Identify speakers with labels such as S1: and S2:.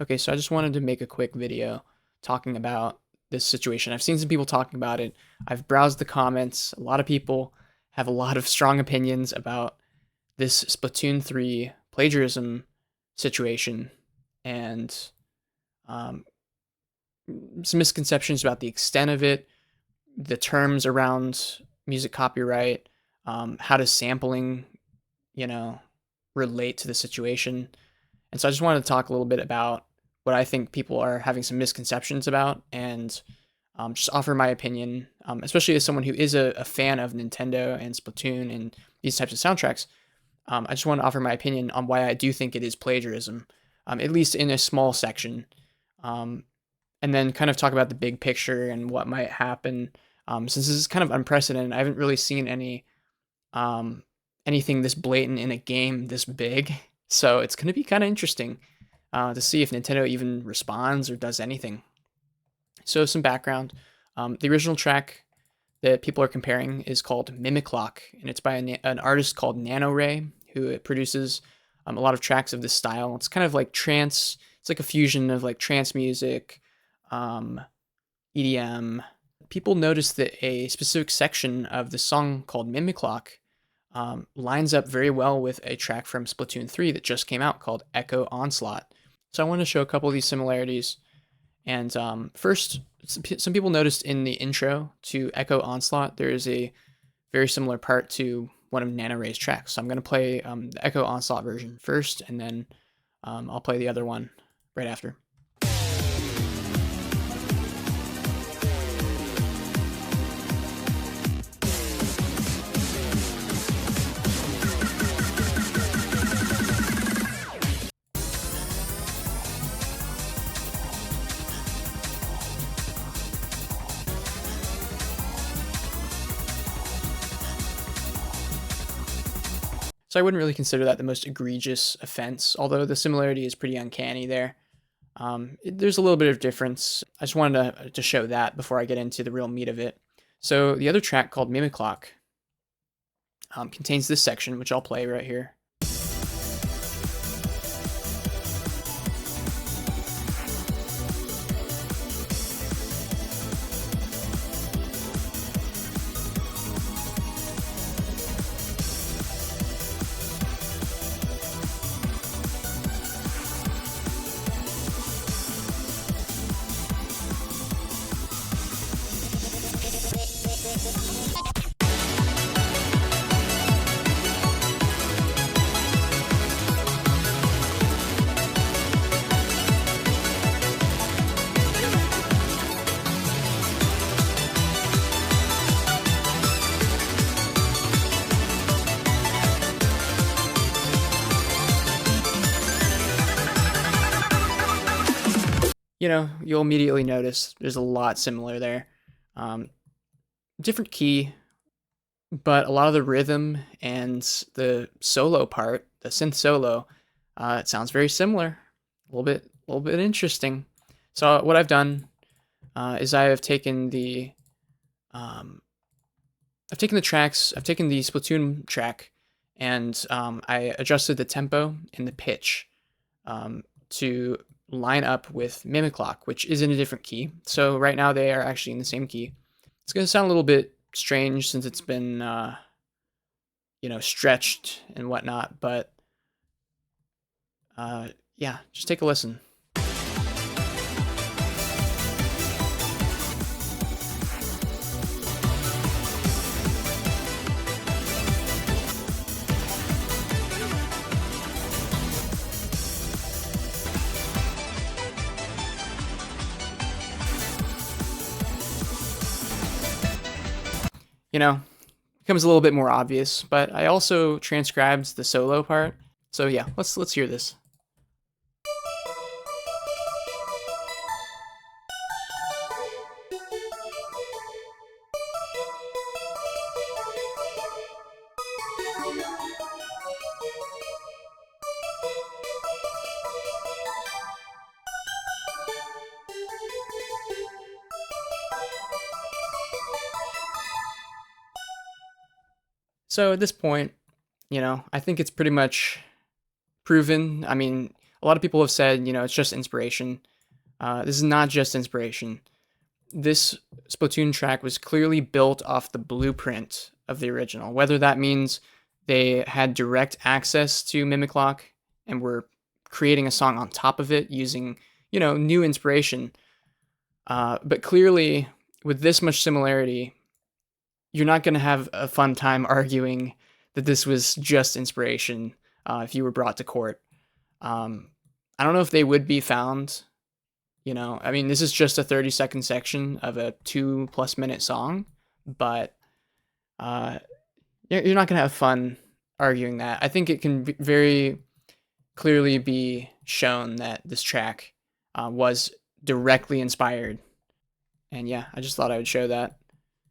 S1: Okay, so I just wanted to make a quick video talking about this situation. I've seen some people talking about it. I've browsed the comments. A lot of people have a lot of strong opinions about this Splatoon 3 plagiarism situation and um, some misconceptions about the extent of it, the terms around music copyright, how does sampling, you know, relate to the situation. And so I just wanted to talk a little bit about what I think people are having some misconceptions about and just offer my opinion, especially as someone who is a fan of Nintendo and Splatoon and these types of soundtracks. I just want to offer my opinion on why I do think it is plagiarism, at least in a small section, um, and then kind of talk about the big picture and what might happen. Since this is kind of unprecedented, I haven't really seen um, anything this blatant in a game this big. So it's going to be kind of interesting to see if Nintendo even responds or does anything. So some background: the original track that people are comparing is called Mimicloq, and it's by an artist called Nanoray, who produces a lot of tracks of this style. It's kind of like trance. It's like a fusion of like trance music, um, EDM. People noticed that a specific section of the song called Mimicloq lines up very well with a track from Splatoon 3 that just came out called Echo Onslaught. So I want to show a couple of these similarities. And first, some people noticed in the intro to Echo Onslaught, there is a very similar part to one of Nanoray's tracks. So I'm going to play the Echo Onslaught version first, and then I'll play the other one right after. So I wouldn't really consider that the most egregious offense, although the similarity is pretty uncanny there. There's a little bit of difference. I just wanted to show that before I get into the real meat of it. So the other track called Mimicloq contains this section, which I'll play right here. You'll immediately notice there's a lot similar there. Um, Different key, but a lot of the rhythm and the solo part, the synth solo, it sounds very similar. A little bit interesting. So what I've done is um, I've taken the tracks, I've taken the Splatoon track, and I adjusted the tempo and the pitch to line up with Mimicloq, which is in a different key. So right now they are actually in the same key. It's going to sound a little bit strange since it's been, stretched and whatnot, but yeah, just take a listen. Becomes a little bit more obvious, but I also transcribed the solo part. So yeah, let's hear this. So at this point, I think it's pretty much proven. I mean, a lot of people have said, it's just inspiration. This is not just inspiration. This Splatoon track was clearly built off the blueprint of the original. Whether that means they had direct access to Mimicloq and were creating a song on top of it using, new inspiration. But clearly, with this much similarity, you're not going to have a fun time arguing that this was just inspiration if you were brought to court. I don't know if they would be found. I mean, this is just a 30-second section of a 2+ minute song, but you're not going to have fun arguing that. I think it can very clearly be shown that this track was directly inspired. And yeah, I just thought I would show that.